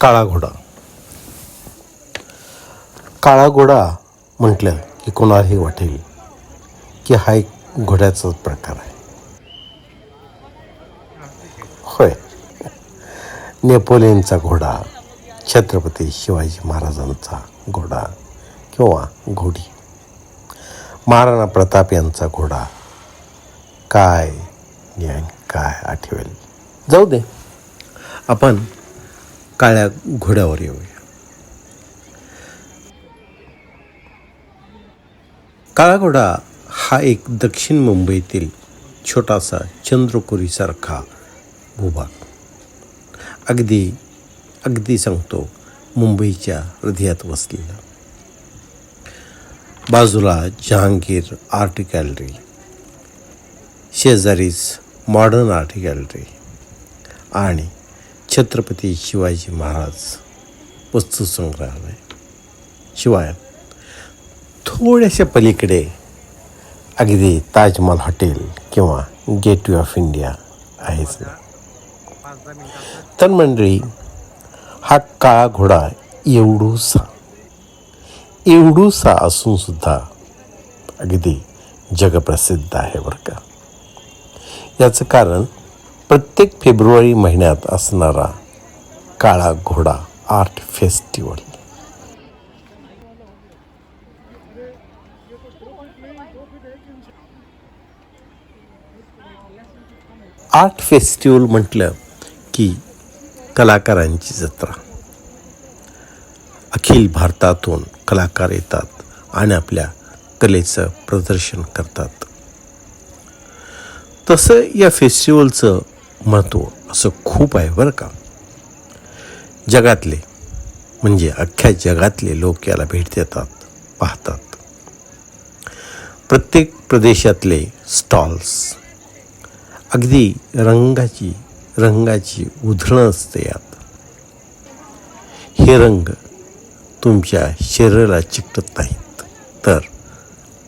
काळा घोडा. काळा घोडा म्हटलं की कोणालाही वाटेल की हा एक घोड्याचाच प्रकार आहे. होय, नेपोलियनचा घोडा, छत्रपती शिवाजी महाराजांचा घोडा किंवा घोडी, महाराणा प्रताप यांचा घोडा, काय ज्ञान काय आठवेल. जाऊ दे, आपण काळ्या घोड्यावर येऊया. काळा घोडा हा एक दक्षिण मुंबईतील छोटासा चंद्रकोरीसारखा भूभाग, अगदी सांगतो मुंबईच्या हृदयात वसलेला. बाजूला जहांगीर आर्ट गॅलरी, शेजारीच मॉडर्न आर्ट गॅलरी आणि छत्रपती शिवाजी महाराज वस्तू संग्रहालय. शिवाय थोड्याशा पलीकडे अगदी ताजमहल हॉटेल किंवा गेटवे ऑफ इंडिया आहेच ना. तर मंडळी, हा काळा घोडा एवढूसा असून सुद्धा अगदी जगप्रसिद्ध आहे बरं का. याचं कारण प्रत्येक फेब्रुवारी महिन्यात असणारा काळा घोडा आर्ट फेस्टिवल. आर्ट फेस्टिवल म्हटलं की कलाकारांची जत्रा. अखिल भारतातून कलाकार येतात आणि आपल्या कलेचं प्रदर्शन करतात. तसं या फेस्टिवलचं महत्त्व असं खूप आहे बरं का. जगातले म्हणजे अख्ख्या जगातले लोक याला भेट देतात, पाहतात. प्रत्येक प्रदेशातले स्टॉल्स, अगदी रंगाची उधळण असते यात. हे रंग तुमच्या शरीराला चिकटत नाहीत, तर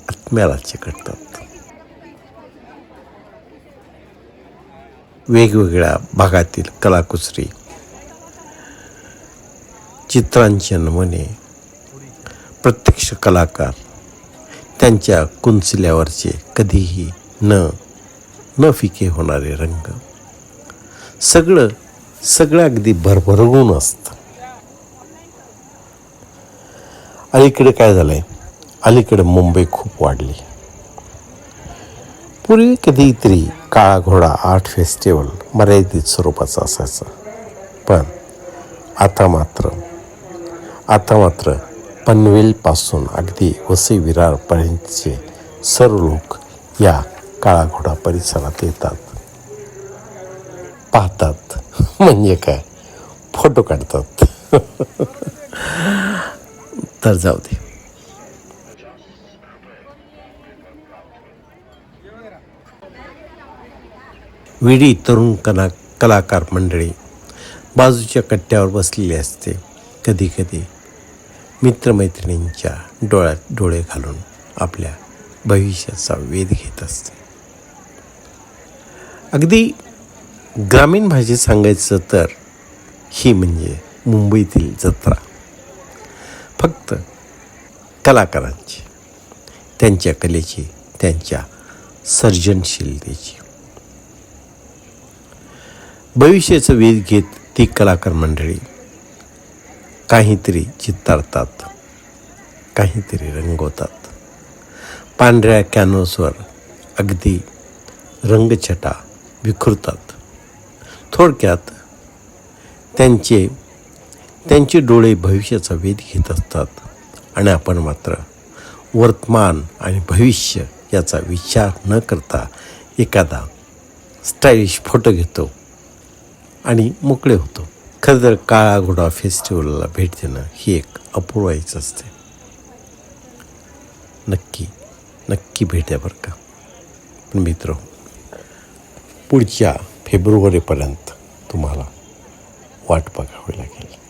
आत्म्याला चिकटतात. वेगवेगळ्या भागातील कलाकुसरी, चित्रांचे नमुने, प्रत्यक्ष कलाकार, त्यांच्या कुंचल्यावरचे कधीही न फिके होणारे रंग, सगळं अगदी भरभरून असतं. अलीकडे काय झालंय, अलीकडे मुंबई खूप वाढली. पूर्वी कधीतरी काळा घोडा आर्ट फेस्टिवल मर्यादित स्वरूपाचा असायचा, पण आता मात्र पनवेलपासून अगदी वसई विरारपर्यंतचे सर्व लोक या काळा घोडा परिसरात येतात, पाहतात, म्हणजे काय, फोटो काढतात. तर जाऊ दे. विडी तरुण कलाकार मंडळी बाजूच्या कट्ट्यावर बसलेली असते. कधी मित्रमैत्रिणींच्या डोळ्यात डोळे घालून आपल्या भविष्याचा वेध घेत असते. अगदी ग्रामीण भाषेत सांगायचं तर ही म्हणजे मुंबईतील जत्रा, फक्त कलाकारांची, त्यांच्या कलेची, त्यांच्या सर्जनशीलतेची. भविष्याचा वेध घेत ती कलाकार मंडळी काहीतरी चितारतात, काहीतरी रंगवतात. पांढऱ्या कॅनव्हासवर अगदी रंगछटा विखुरतात. थोडक्यात त्यांचे डोळे भविष्याचा वेध घेत असतात आणि आपण मात्र वर्तमान आणि भविष्य याचा विचार न करता एखादा स्टाईलिश फोटो घेतो आणि मोकळे होतो. खरं तर काळा घोडा फेस्टिवलला भेट देणं ही एक अपूर्वाईच असते. नक्की भेट द्या बरं का. पण मित्र, पुढच्या फेब्रुवारीपर्यंत तुम्हाला वाट बघावी लागेल.